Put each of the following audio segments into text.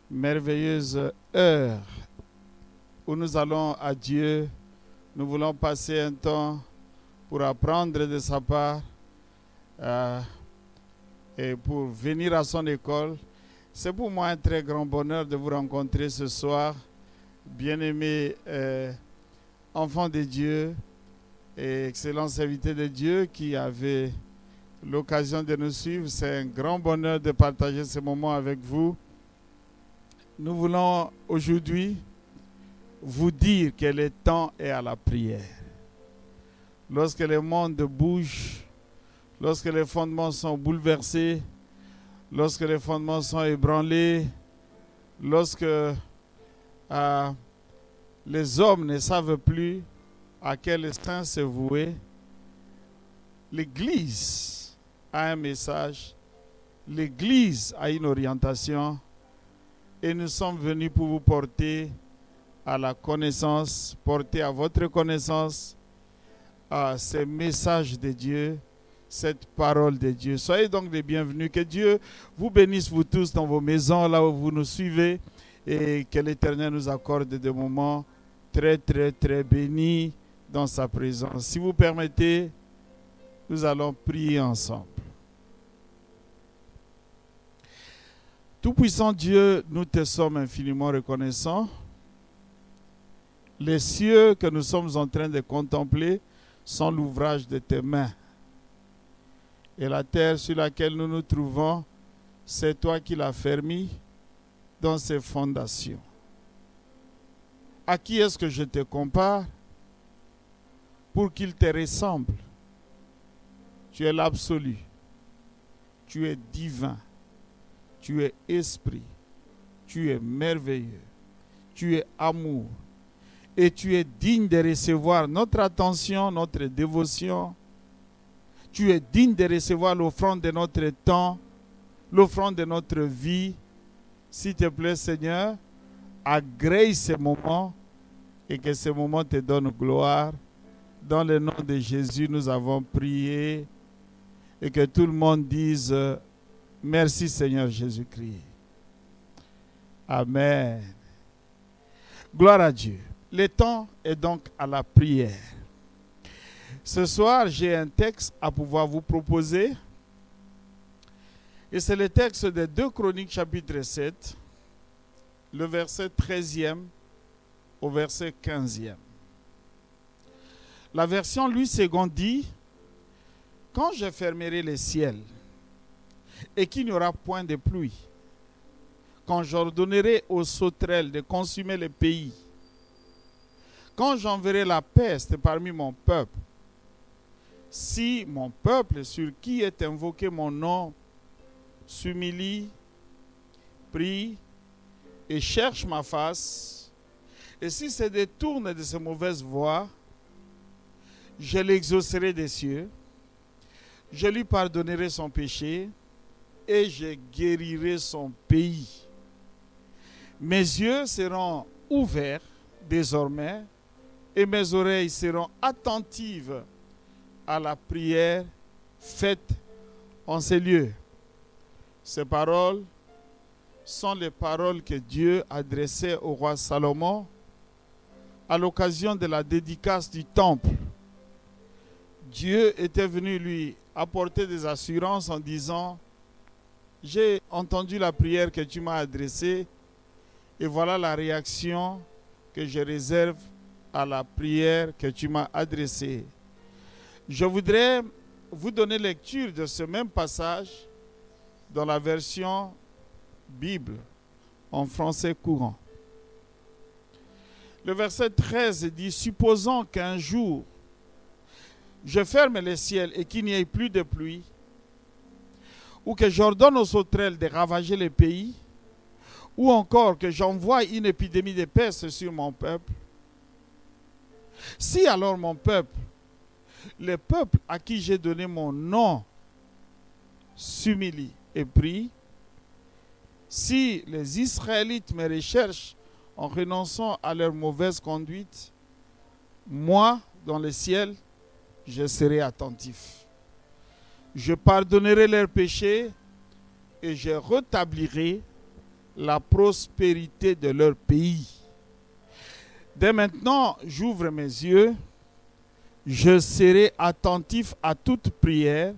merveilleuse heure où nous allons à Dieu. Nous voulons passer un temps pour apprendre de sa part et pour venir à son école. C'est pour moi un très grand bonheur de vous rencontrer ce soir, bien-aimés enfants de Dieu et excellents invités de Dieu qui avaient l'occasion de nous suivre. C'est un grand bonheur de partager ce moment avec vous. Nous voulons aujourd'hui vous dire que le temps est à la prière. Lorsque le monde bouge, lorsque les fondements sont bouleversés, lorsque les fondements sont ébranlés, lorsque les hommes ne savent plus à quel instinct se vouer, l'Église a un message, l'Église a une orientation et nous sommes venus pour vous porter à la connaissance, porter à votre connaissance ce message de Dieu, cette parole de Dieu. Soyez donc les bienvenus. Que Dieu vous bénisse, vous tous, dans vos maisons, là où vous nous suivez, et que l'Éternel nous accorde des moments très, très, très bénis dans sa présence. Si vous permettez, nous allons prier ensemble. Tout-Puissant Dieu, nous te sommes infiniment reconnaissants. Les cieux que nous sommes en train de contempler sont l'ouvrage de tes mains. Et la terre sur laquelle nous nous trouvons, c'est toi qui l'as fermée dans ses fondations. À qui est-ce que je te compare pour qu'il te ressemble? Tu es l'absolu. Tu es divin. Tu es esprit. Tu es merveilleux. Tu es amour. Et tu es digne de recevoir notre attention, notre dévotion. Tu es digne de recevoir l'offrande de notre temps, l'offrande de notre vie. S'il te plaît, Seigneur, agrée ces moments et que ces moments te donnent gloire. Dans le nom de Jésus, nous avons prié et que tout le monde dise merci Seigneur Jésus-Christ. Amen. Gloire à Dieu. Le temps est donc à la prière. Ce soir, j'ai un texte à pouvoir vous proposer. Et c'est le texte de 2 Chroniques chapitre 7, le verset 13e au verset 15e. La version Louis II dit: quand je fermerai les ciels et qu'il n'y aura point de pluie, quand j'ordonnerai aux sauterelles de consumer le pays, quand j'enverrai la peste parmi mon peuple, si mon peuple sur qui est invoqué mon nom s'humilie, prie et cherche ma face, et s'il se détourne de ses mauvaises voies, je l'exaucerai des cieux, je lui pardonnerai son péché et je guérirai son pays. Mes yeux seront ouverts désormais et mes oreilles seront attentives à la prière faite en ces lieux. Ces paroles sont les paroles que Dieu adressait au roi Salomon à l'occasion de la dédicace du temple. Dieu était venu lui apporter des assurances en disant: j'ai entendu la prière que tu m'as adressée et voilà la réaction que je réserve à la prière que tu m'as adressée. Je voudrais vous donner lecture de ce même passage dans la version Bible en français courant. Le verset 13 dit: supposons qu'un jour je ferme les ciels et qu'il n'y ait plus de pluie, ou que j'ordonne aux sauterelles de ravager les pays, ou encore que j'envoie une épidémie de peste sur mon peuple. Si alors mon peuple, le peuple à qui j'ai donné mon nom, s'humilie et prie, si les Israélites me recherchent en renonçant à leur mauvaise conduite, moi, dans le ciel, je serai attentif. Je pardonnerai leurs péchés et je rétablirai la prospérité de leur pays. Dès maintenant, j'ouvre mes yeux, je serai attentif à toute prière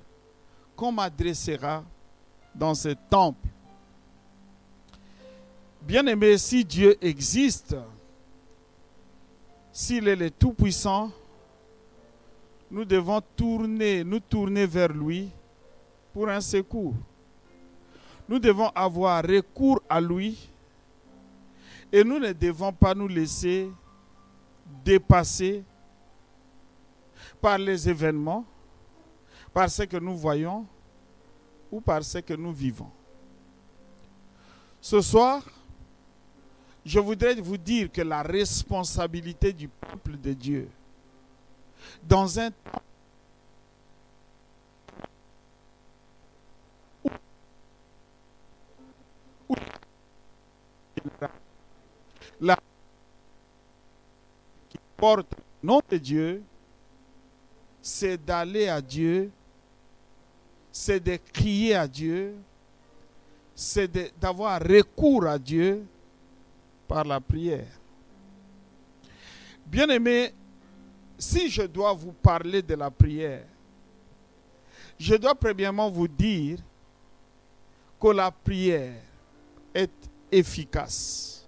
qu'on m'adressera dans ce temple. Bien-aimé, si Dieu existe, s'il est le Tout-Puissant, nous devons nous tourner vers lui pour un secours. Nous devons avoir recours à lui et nous ne devons pas nous laisser dépasser par les événements, par ce que nous voyons ou par ce que nous vivons. Ce soir, je voudrais vous dire que la responsabilité du peuple de Dieu dans un temps où la qui porte le nom de Dieu, c'est d'aller à Dieu, c'est de crier à Dieu, c'est d'avoir recours à Dieu par la prière. Bien-aimés, si je dois vous parler de la prière, je dois premièrement vous dire que la prière est efficace.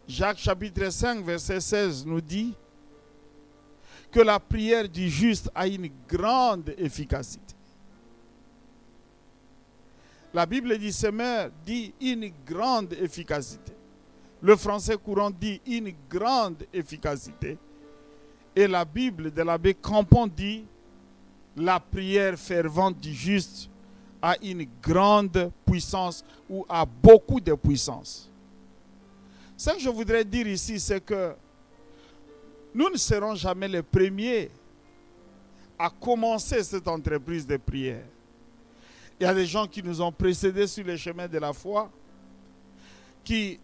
Jacques chapitre 5 verset 16 nous dit que la prière du juste a une grande efficacité. La Bible dit Semeur dit une grande efficacité. Le français courant dit une grande efficacité. Et la Bible de l'abbé Crampon dit la prière fervente du juste a une grande puissance ou a beaucoup de puissance. Ce que je voudrais dire ici, c'est que nous ne serons jamais les premiers à commencer cette entreprise de prière. Il y a des gens qui nous ont précédés sur les chemins de la foi, qui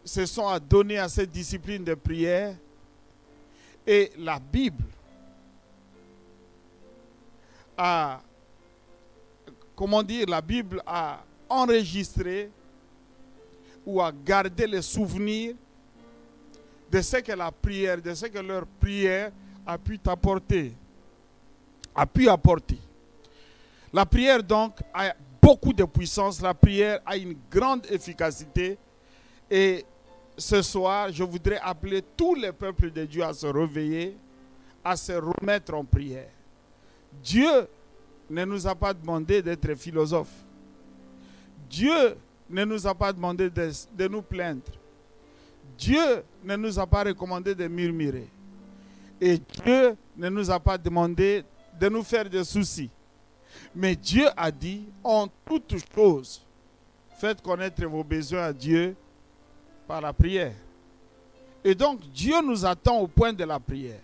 se sont adonnés à cette discipline de prière. Et la Bible a, la Bible a enregistré ou a gardé les souvenirs de ce que la prière, de ce que leur prière a pu apporter. La prière donc a beaucoup de puissance, la prière a une grande efficacité et ce soir, je voudrais appeler tous les peuples de Dieu à se réveiller, à se remettre en prière. Dieu ne nous a pas demandé d'être philosophes. Dieu ne nous a pas demandé de nous plaindre. Dieu ne nous a pas recommandé de murmurer. Et Dieu ne nous a pas demandé de nous faire des soucis. Mais Dieu a dit, en toutes choses, faites connaître vos besoins à Dieu par la prière. Et donc, Dieu nous attend au point de la prière.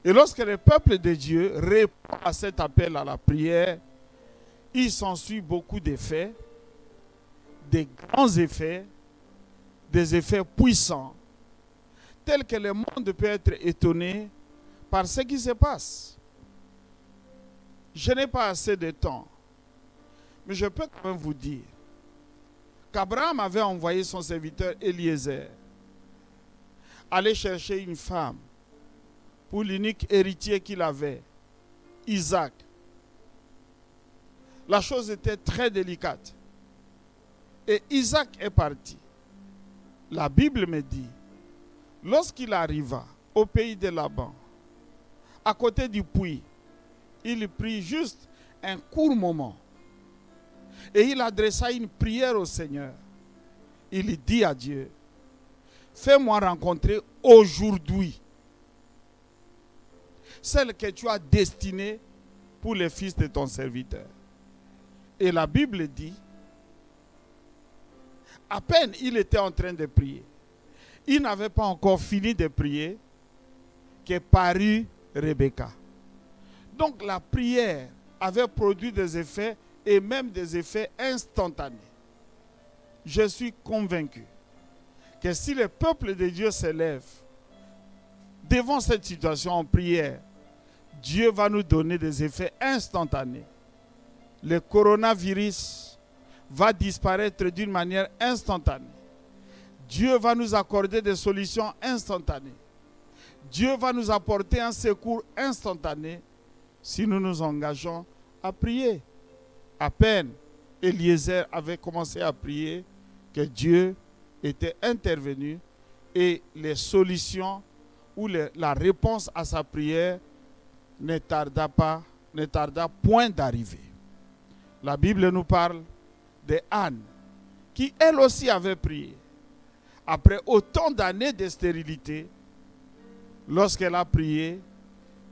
Et lorsque le peuple de Dieu répond à cet appel à la prière, il s'ensuit beaucoup d'effets, des grands effets, des effets puissants, tels que le monde peut être étonné par ce qui se passe. Je n'ai pas assez de temps, mais je peux quand même vous dire qu'Abraham avait envoyé son serviteur Eliezer aller chercher une femme pour l'unique héritier qu'il avait, Isaac. La chose était très délicate. Et Isaac est parti. La Bible me dit, lorsqu'il arriva au pays de Laban, à côté du puits, il prit juste un court moment et il adressa une prière au Seigneur. Il dit à Dieu, fais-moi rencontrer aujourd'hui celle que tu as destinée pour les fils de ton serviteur. Et la Bible dit, à peine il était en train de prier, il n'avait pas encore fini de prier, que parut Rebecca. Donc la prière avait produit des effets et même des effets instantanés. Je suis convaincu que si le peuple de Dieu s'élève devant cette situation en prière, Dieu va nous donner des effets instantanés. Le coronavirus va disparaître d'une manière instantanée. Dieu va nous accorder des solutions instantanées. Dieu va nous apporter un secours instantané si nous nous engageons à prier. À peine Eliezer avait commencé à prier que Dieu était intervenu et les solutions ou la réponse à sa prière ne tarda point d'arriver. La Bible nous parle de Anne qui elle aussi avait prié. Après autant d'années de stérilité, lorsqu'elle a prié,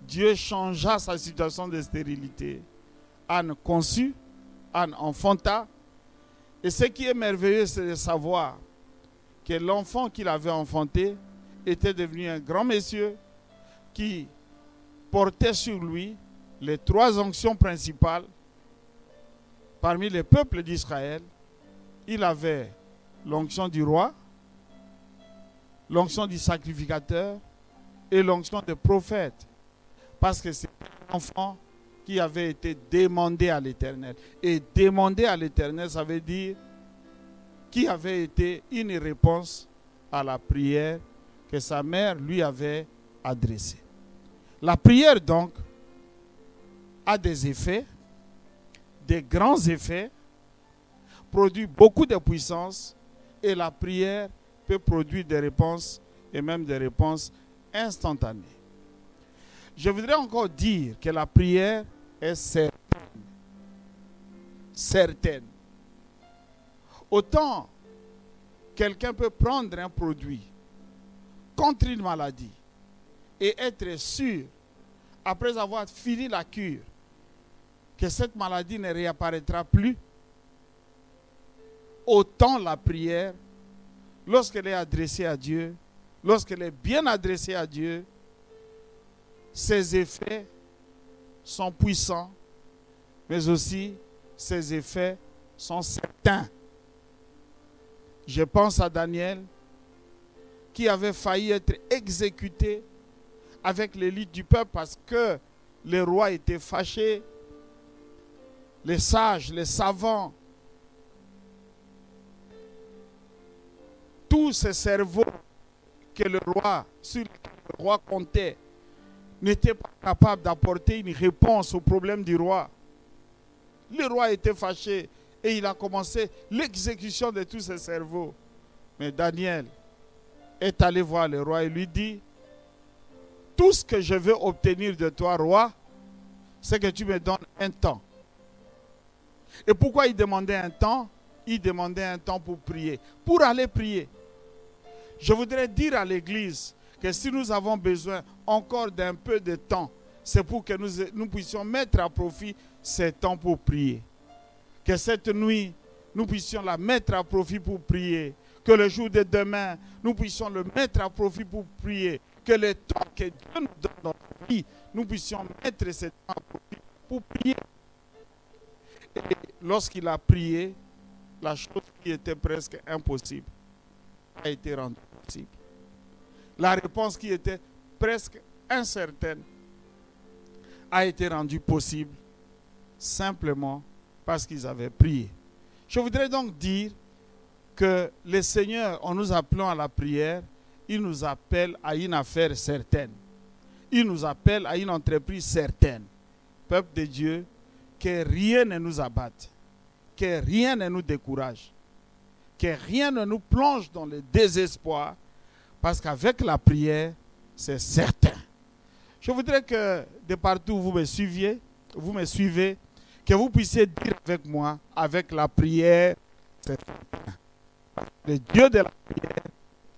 Dieu changea sa situation de stérilité. Anne conçut, Anne enfanta. Et ce qui est merveilleux, c'est de savoir que l'enfant qu'il avait enfanté était devenu un grand monsieur qui portait sur lui les 3 onctions principales parmi les peuples d'Israël. Il avait l'onction du roi, l'onction du sacrificateur et l'onction du prophète. Parce que c'est un enfant qui avait été demandé à l'Éternel. Et demander à l'Éternel, ça veut dire qui avait été une réponse à la prière que sa mère lui avait adressée. La prière donc a des effets, des grands effets, produit beaucoup de puissance et la prière peut produire des réponses et même des réponses instantanées. Je voudrais encore dire que la prière est certaine. Certaine. Autant quelqu'un peut prendre un produit contre une maladie et être sûr, après avoir fini la cure, que cette maladie ne réapparaîtra plus, autant la prière, lorsqu'elle est adressée à Dieu, lorsqu'elle est bien adressée à Dieu, ses effets sont puissants, mais aussi ses effets sont certains. Je pense à Daniel, qui avait failli être exécuté avec l'élite du peuple parce que les rois étaient fâchés, les sages, les savants, tous ces cerveaux que le roi, sur lesquels le roi comptait, n'étaient pas capables d'apporter une réponse au problème du roi. Le roi était fâché et il a commencé l'exécution de tous ces cerveaux. Mais Daniel est allé voir le roi et lui dit: tout ce que je veux obtenir de toi, roi, c'est que tu me donnes un temps. Et pourquoi il demandait un temps? Il demandait un temps pour prier, pour aller prier. Je voudrais dire à l'Église que si nous avons besoin encore d'un peu de temps, c'est pour que nous puissions mettre à profit ce temps pour prier. Que cette nuit, nous puissions la mettre à profit pour prier. Que le jour de demain, nous puissions le mettre à profit pour prier. Que le temps que Dieu nous donne dans la vie, nous puissions mettre ce temps à profit pour prier. Et lorsqu'il a prié, la chose qui était presque impossible a été rendue possible. La réponse qui était presque incertaine a été rendue possible simplement parce qu'ils avaient prié. Je voudrais donc dire que le Seigneur, en nous appelant à la prière, il nous appelle à une affaire certaine. Il nous appelle à une entreprise certaine. Peuple de Dieu, que rien ne nous abatte, que rien ne nous décourage, que rien ne nous plonge dans le désespoir, parce qu'avec la prière, c'est certain. Je voudrais que de partout où vous me suivez, que vous puissiez dire avec moi, avec la prière, c'est certain. Le Dieu de la prière,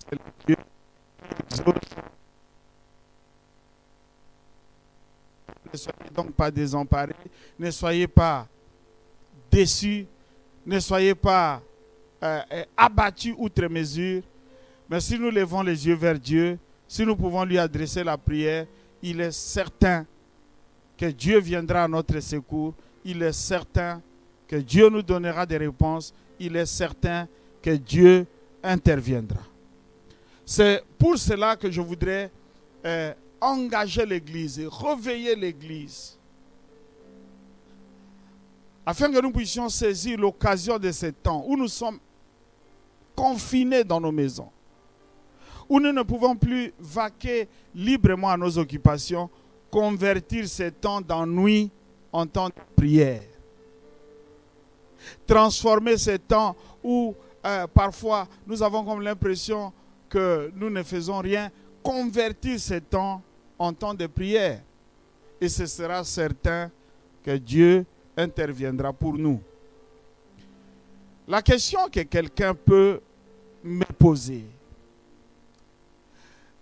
c'est le Dieu qui exauce. Ne soyez donc pas désemparés, ne soyez pas déçus, ne soyez pas abattus outre mesure. Mais si nous levons les yeux vers Dieu, si nous pouvons lui adresser la prière, il est certain que Dieu viendra à notre secours. Il est certain que Dieu nous donnera des réponses. Il est certain que Dieu interviendra. C'est pour cela que je voudrais engager l'Église et réveiller l'Église afin que nous puissions saisir l'occasion de ce temps où nous sommes confinés dans nos maisons, où nous ne pouvons plus vaquer librement à nos occupations, convertir ces temps d'ennui en temps de prière. Transformer ces temps où parfois nous avons comme l'impression que nous ne faisons rien, convertir ces temps en temps de prière. Et ce sera certain que Dieu interviendra pour nous. La question que quelqu'un peut me poser,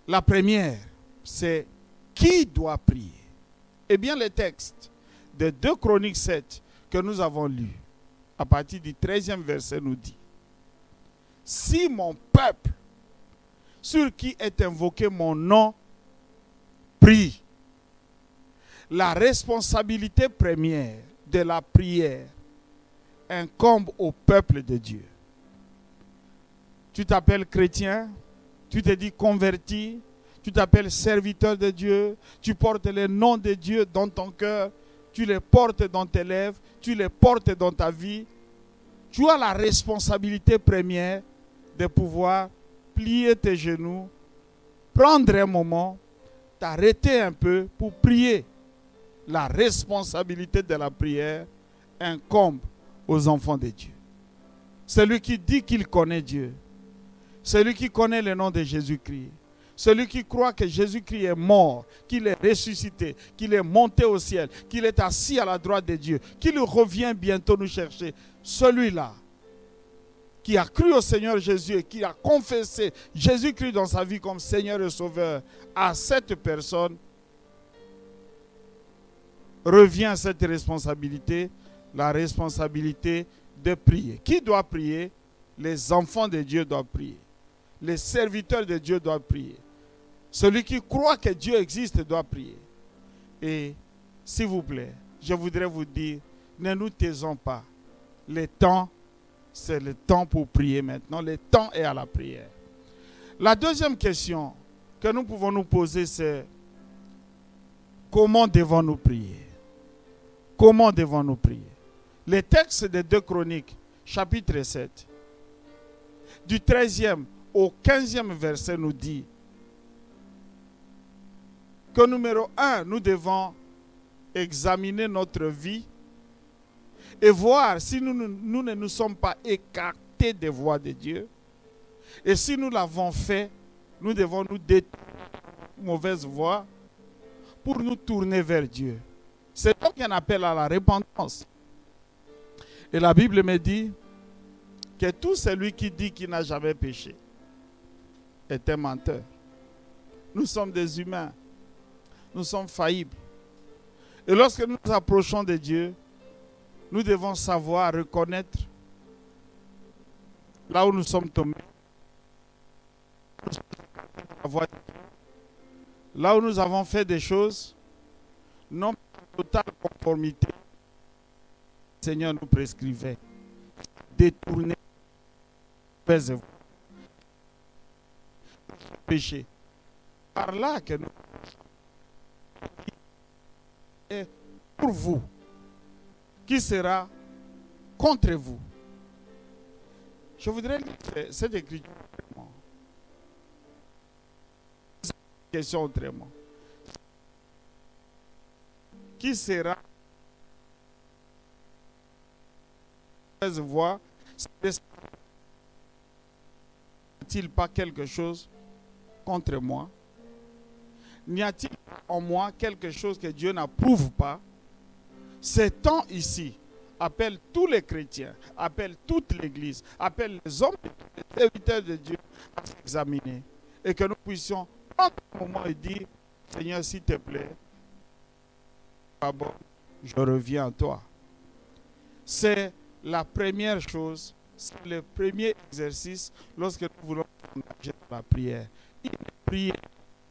la première, c'est qui doit prier? Eh bien, le texte de 2 Chroniques 7 que nous avons lu, à partir du 13e verset, nous dit: si mon peuple, sur qui est invoqué mon nom, prie. La responsabilité première de la prière incombe au peuple de Dieu. Tu t'appelles chrétien, tu te dis converti, tu t'appelles serviteur de Dieu, tu portes le nom de Dieu dans ton cœur, tu les portes dans tes lèvres, tu les portes dans ta vie. Tu as la responsabilité première de pouvoir plier tes genoux, prendre un moment, t'arrêter un peu pour prier. La responsabilité de la prière incombe aux enfants de Dieu. Celui qui dit qu'il connaît Dieu, celui qui connaît le nom de Jésus-Christ, celui qui croit que Jésus-Christ est mort, qu'il est ressuscité, qu'il est monté au ciel, qu'il est assis à la droite de Dieu, qu'il revient bientôt nous chercher, celui-là qui a cru au Seigneur Jésus et qui a confessé Jésus-Christ dans sa vie comme Seigneur et Sauveur, à cette personne revient à cette responsabilité, la responsabilité de prier. Qui doit prier? Les enfants de Dieu doivent prier. Les serviteurs de Dieu doivent prier. Celui qui croit que Dieu existe doit prier. Et s'il vous plaît, je voudrais vous dire, ne nous taisons pas. Le temps, c'est le temps pour prier maintenant. Le temps est à la prière. La deuxième question que nous pouvons nous poser, c'est: comment devons-nous prier? Comment devons-nous prier? Le texte de 2 Chroniques, chapitre 7, du 13e au 15e verset nous dit que numéro 1, nous devons examiner notre vie et voir si nous ne nous sommes pas écartés des voies de Dieu. Et si nous l'avons fait, nous devons nous détourner de mauvaises voies pour nous tourner vers Dieu. C'est donc un appel à la repentance. Et la Bible me dit que tout celui qui dit qu'il n'a jamais péché est un menteur. Nous sommes des humains. Nous sommes faillibles. Et lorsque nous nous approchons de Dieu, nous devons savoir reconnaître là où nous sommes tombés, là où nous avons fait des choses non en totale conformité. Le Seigneur nous prescrivait détourner les péchés. Par là que nous et pour vous, qui sera contre vous? Je voudrais lire cette écriture autrement. Cette question autrement. Qui sera voix? N'y a-t-il pas quelque chose contre moi? N'y a-t-il en moi quelque chose que Dieu n'approuve pas? Ce temps ici appelle tous les chrétiens, appelle toute l'Église, appelle les hommes et les serviteurs de Dieu à s'examiner. Et que nous puissions prendre un moment et dire: Seigneur, s'il te plaît, d'abord, je reviens à toi. C'est la première chose, c'est le premier exercice lorsque nous voulons engager dans la prière. Une prière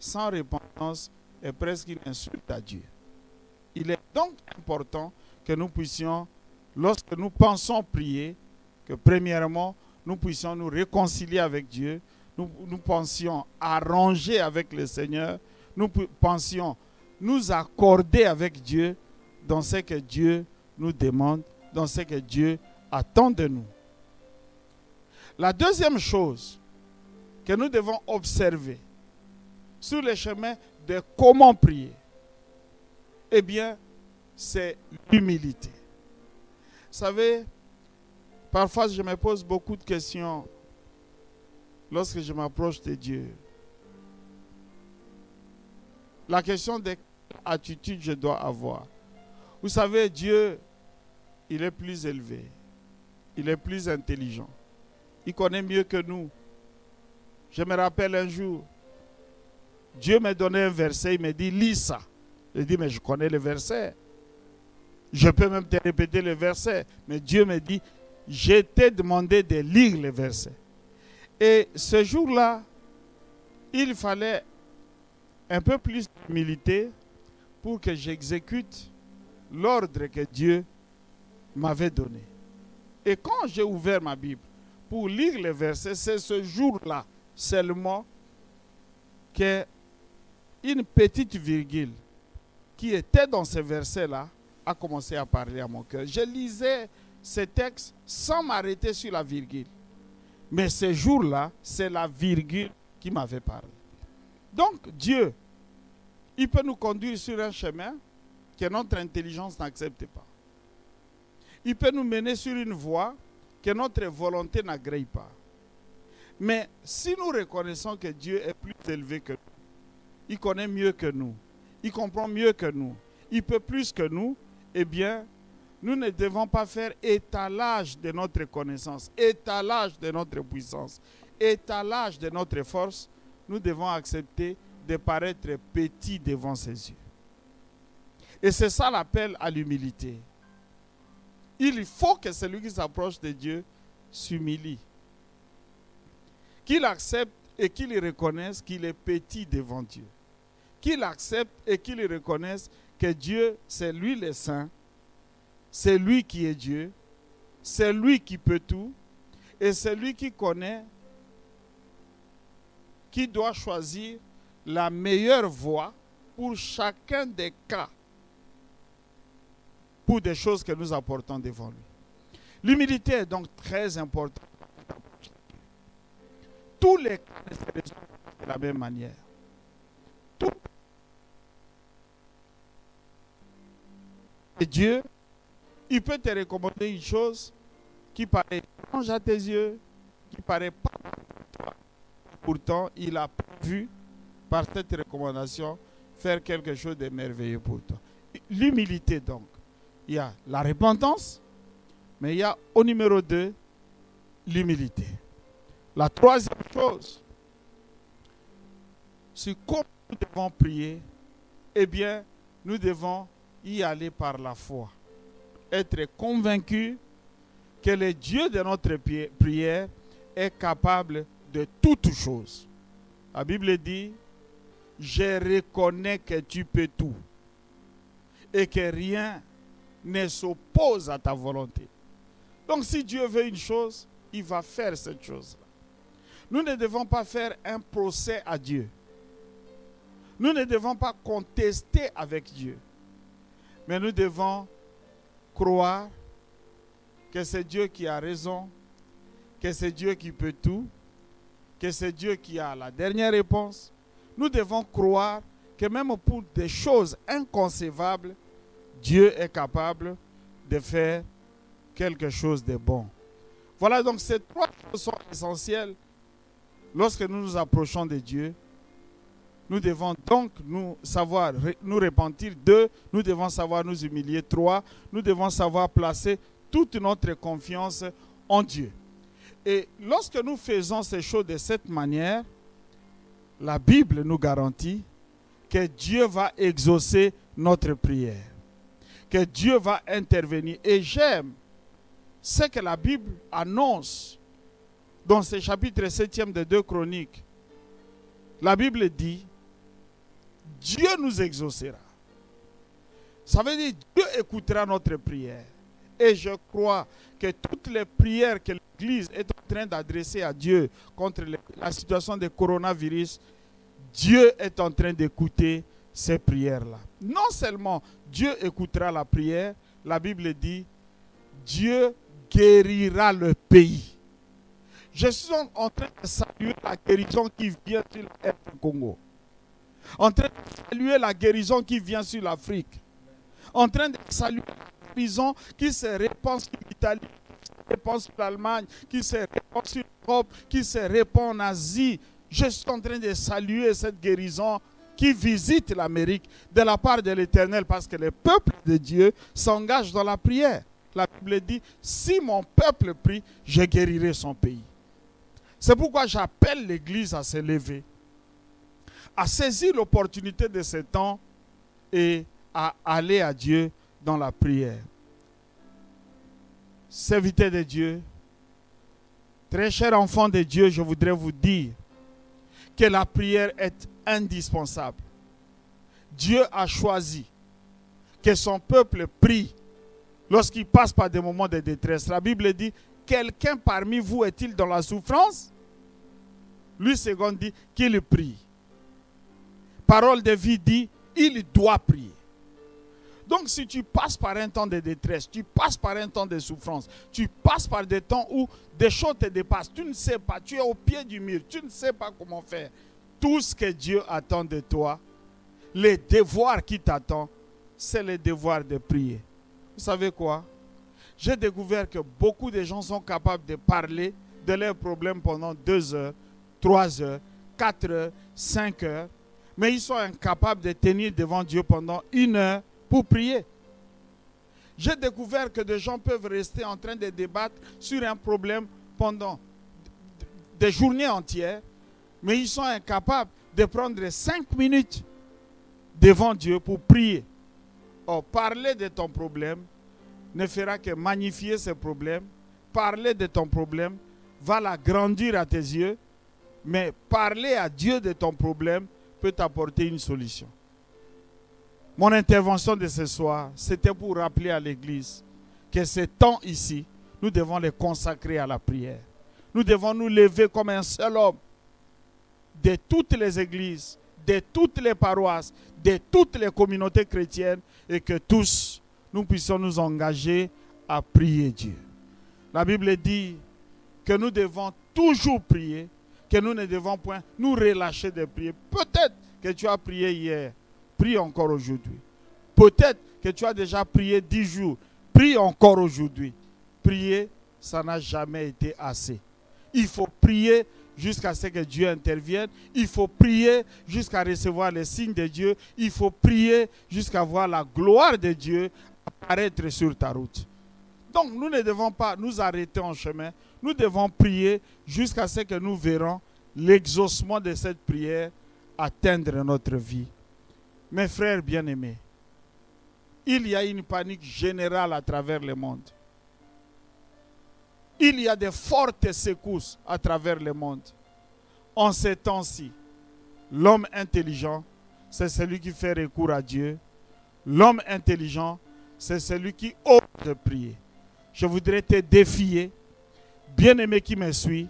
sans repentance est presque une insulte à Dieu. Il est donc important que nous puissions, lorsque nous pensons prier, que premièrement, nous puissions nous réconcilier avec Dieu, nous pensions arranger avec le Seigneur, nous pensions nous accorder avec Dieu dans ce que Dieu nous demande dans ce que Dieu attend de nous. La deuxième chose que nous devons observer sur le chemin de comment prier, eh bien, c'est l'humilité. Vous savez, parfois je me pose beaucoup de questions lorsque je m'approche de Dieu. La question de quelle attitude je dois avoir. Vous savez, Dieu, il est plus élevé. Il est plus intelligent. Il connaît mieux que nous. Je me rappelle un jour, Dieu m'a donné un verset, il m'a dit, lis ça. Je dis, mais je connais le verset. Je peux même te répéter le verset. Mais Dieu me dit, je t'ai demandé de lire le verset. Et ce jour-là, il fallait un peu plus d'humilité pour que j'exécute l'ordre que Dieu m'avait donné. Et quand j'ai ouvert ma Bible pour lire le verset, c'est ce jour-là seulement qu'une petite virgule qui était dans ce verset-là a commencé à parler à mon cœur. Je lisais ce texte sans m'arrêter sur la virgule. Mais ce jour-là, c'est la virgule qui m'avait parlé. Donc Dieu, il peut nous conduire sur un chemin que notre intelligence n'accepte pas. Il peut nous mener sur une voie que notre volonté n'agrée pas. Mais si nous reconnaissons que Dieu est plus élevé que nous, il connaît mieux que nous, il comprend mieux que nous, il peut plus que nous, eh bien, nous ne devons pas faire étalage de notre connaissance, étalage de notre puissance, étalage de notre force. Nous devons accepter de paraître petits devant ses yeux. Et c'est ça l'appel à l'humilité. Il faut que celui qui s'approche de Dieu s'humilie. Qu'il accepte et qu'il reconnaisse qu'il est petit devant Dieu. Qu'il accepte et qu'il reconnaisse que Dieu, c'est lui le Saint, c'est lui qui est Dieu, c'est lui qui peut tout, et c'est lui qui connaît, qui doit choisir la meilleure voie pour chacun des cas, pour des choses que nous apportons devant lui. L'humilité est donc très importante. Tous les cas ne se résolvent de la même manière. Tout. Et Dieu, il peut te recommander une chose qui paraît étrange à tes yeux, qui paraît pas pour toi. Pourtant, il a prévu par cette recommandation faire quelque chose de merveilleux pour toi. L'humilité donc. Il y a la repentance, mais il y a au numéro 2, l'humilité. La troisième chose, c'est comment nous devons prier. Eh bien, nous devons y aller par la foi. Être convaincus que le Dieu de notre prière est capable de toutes choses. La Bible dit, je reconnais que tu peux tout et que rien ne s'oppose à ta volonté. Donc si Dieu veut une chose, il va faire cette chose-là. Nous ne devons pas faire un procès à Dieu. Nous ne devons pas contester avec Dieu. Mais nous devons croire que c'est Dieu qui a raison, que c'est Dieu qui peut tout, que c'est Dieu qui a la dernière réponse. Nous devons croire que même pour des choses inconcevables, Dieu est capable de faire quelque chose de bon. Voilà, donc ces trois choses sont essentielles lorsque nous nous approchons de Dieu. Nous devons donc nous savoir nous repentir. 2, nous devons savoir nous humilier. 3, nous devons savoir placer toute notre confiance en Dieu. Et lorsque nous faisons ces choses de cette manière, la Bible nous garantit que Dieu va exaucer notre prière, que Dieu va intervenir. Et j'aime ce que la Bible annonce dans ce chapitre 7e de 2 Chroniques. La Bible dit, Dieu nous exaucera. Ça veut dire Dieu écoutera notre prière. Et je crois que toutes les prières que l'Église est en train d'adresser à Dieu contre la situation de coronavirus, Dieu est en train d'écouter ces prières-là. Non seulement Dieu écoutera la prière, la Bible dit, Dieu guérira le pays. Je suis en train de saluer la guérison qui vient sur l'Est du Congo. En train de saluer la guérison qui vient sur l'Afrique. En train de saluer la guérison qui se répand sur l'Italie, qui se répand sur l'Allemagne, qui se répand sur l'Europe, qui se répand en Asie. Je suis en train de saluer cette guérison qui visite l'Amérique de la part de l'Éternel, parce que le peuple de Dieu s'engage dans la prière. La Bible dit, si mon peuple prie, je guérirai son pays. C'est pourquoi j'appelle l'Église à se lever, à saisir l'opportunité de ce temps et à aller à Dieu dans la prière. Serviteurs de Dieu, très chers enfants de Dieu, je voudrais vous dire que la prière est indispensable. Dieu a choisi que son peuple prie lorsqu'il passe par des moments de détresse. La Bible dit, quelqu'un parmi vous est-il dans la souffrance? Lui, second dit qu'il prie. Parole de vie dit, il doit prier. Donc si tu passes par un temps de détresse, tu passes par un temps de souffrance, tu passes par des temps où des choses te dépassent, tu ne sais pas, tu es au pied du mur, tu ne sais pas comment faire. Tout ce que Dieu attend de toi, les devoirs qui t'attendent, c'est le devoir de prier. Vous savez quoi? J'ai découvert que beaucoup de gens sont capables de parler de leurs problèmes pendant 2 heures, 3 heures, 4 heures, 5 heures, mais ils sont incapables de tenir devant Dieu pendant 1 heure pour prier. J'ai découvert que des gens peuvent rester en train de débattre sur un problème pendant des journées entières, mais ils sont incapables de prendre 5 minutes devant Dieu pour prier. Or, parler de ton problème ne fera que magnifier ce problème. Parler de ton problème va l'agrandir à tes yeux, mais parler à Dieu de ton problème peut t'apporter une solution. Mon intervention de ce soir, c'était pour rappeler à l'Église que ce temps ici, nous devons les consacrer à la prière. Nous devons nous lever comme un seul homme de toutes les églises, de toutes les paroisses, de toutes les communautés chrétiennes, et que tous, nous puissions nous engager à prier Dieu. La Bible dit que nous devons toujours prier, que nous ne devons point nous relâcher de prier. Peut-être que tu as prié hier, prie encore aujourd'hui. Peut-être que tu as déjà prié 10 jours, prie encore aujourd'hui. Prier, ça n'a jamais été assez. Il faut prier jusqu'à ce que Dieu intervienne. Il faut prier jusqu'à recevoir les signes de Dieu. Il faut prier jusqu'à voir la gloire de Dieu apparaître sur ta route. Donc nous ne devons pas nous arrêter en chemin. Nous devons prier jusqu'à ce que nous verrons l'exaucement de cette prière atteindre notre vie. Mes frères bien-aimés, il y a une panique générale à travers le monde. Il y a de fortes secousses à travers le monde. En ces temps-ci, l'homme intelligent, c'est celui qui fait recours à Dieu. L'homme intelligent, c'est celui qui ose de prier. Je voudrais te défier, bien-aimé qui me suit,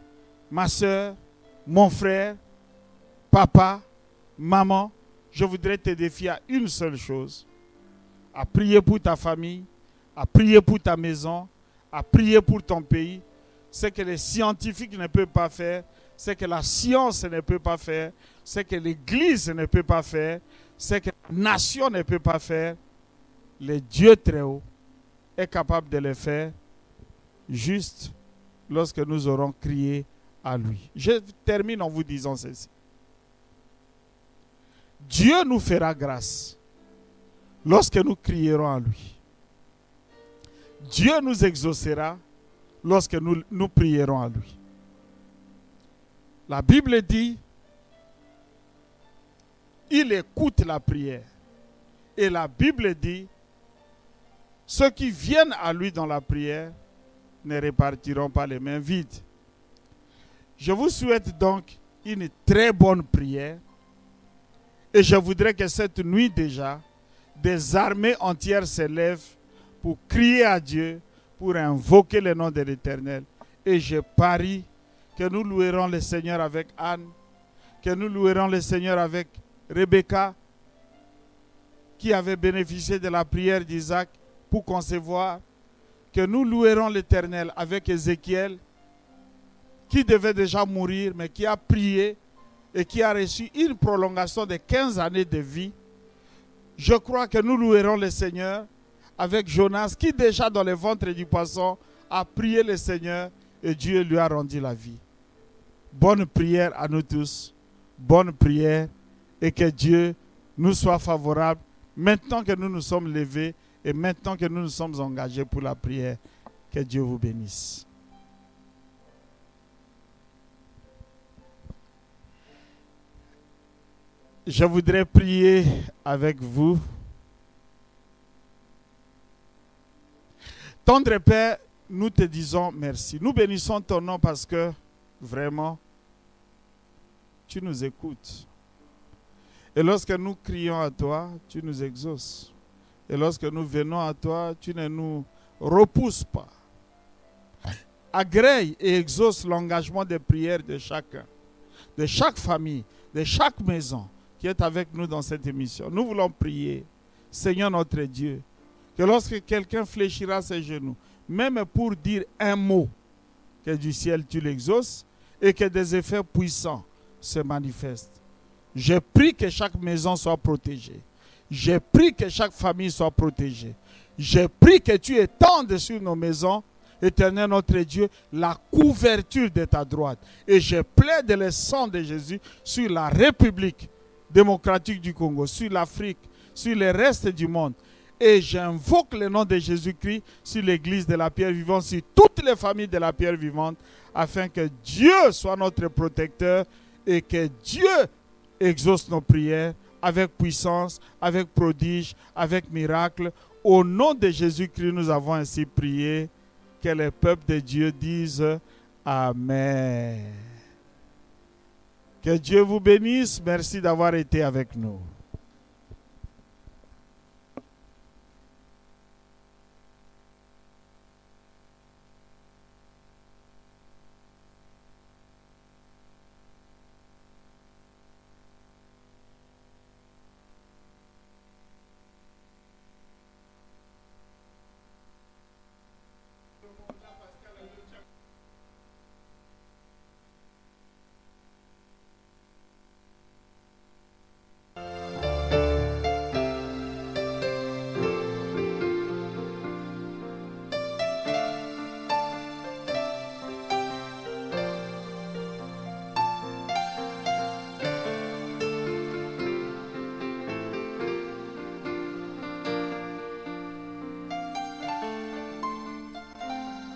ma soeur, mon frère, papa, maman, je voudrais te défier à une seule chose, à prier pour ta famille, à prier pour ta maison, à prier pour ton pays. Ce que les scientifiques ne peuvent pas faire, ce que la science ne peut pas faire, ce que l'Église ne peut pas faire, ce que la nation ne peut pas faire, le Dieu très haut est capable de le faire juste lorsque nous aurons crié à lui. Je termine en vous disant ceci. Dieu nous fera grâce lorsque nous crierons à lui. Dieu nous exaucera lorsque nous prierons à lui. La Bible dit, il écoute la prière. Et la Bible dit, ceux qui viennent à lui dans la prière ne repartiront pas les mains vides. Je vous souhaite donc une très bonne prière. Et je voudrais que cette nuit déjà, des armées entières se lèvent pour crier à Dieu, pour invoquer le nom de l'Éternel. Et je parie que nous louerons le Seigneur avec Anne, que nous louerons le Seigneur avec Rebecca, qui avait bénéficié de la prière d'Isaac pour concevoir, que nous louerons l'Éternel avec Ézéchiel, qui devait déjà mourir, mais qui a prié et qui a reçu une prolongation de 15 années de vie. Je crois que nous louerons le Seigneur avec Jonas, qui déjà dans le ventre du poisson a prié le Seigneur et Dieu lui a rendu la vie. Bonne prière à nous tous, bonne prière, et que Dieu nous soit favorable maintenant que nous nous sommes levés et maintenant que nous nous sommes engagés pour la prière. Que Dieu vous bénisse. Je voudrais prier avec vous. Tendre Père, nous te disons merci. Nous bénissons ton nom parce que vraiment, tu nous écoutes. Et lorsque nous crions à toi, tu nous exauces. Et lorsque nous venons à toi, tu ne nous repousses pas. Agrée et exauce l'engagement de prière de chacun, de chaque famille, de chaque maison qui est avec nous dans cette émission. Nous voulons prier, Seigneur notre Dieu, que lorsque quelqu'un fléchira ses genoux, même pour dire un mot, que du ciel tu l'exauces et que des effets puissants se manifestent. Je prie que chaque maison soit protégée. Je prie que chaque famille soit protégée. Je prie que tu étendes sur nos maisons, Éternel notre Dieu, la couverture de ta droite. Et je plaide le sang de Jésus sur la République démocratique du Congo, sur l'Afrique, sur le reste du monde. Et j'invoque le nom de Jésus-Christ sur l'église de la pierre vivante, sur toutes les familles de la pierre vivante, afin que Dieu soit notre protecteur et que Dieu exauce nos prières avec puissance, avec prodige, avec miracle. Au nom de Jésus-Christ, nous avons ainsi prié. Que le peuple de Dieu dise Amen. Que Dieu vous bénisse. Merci d'avoir été avec nous.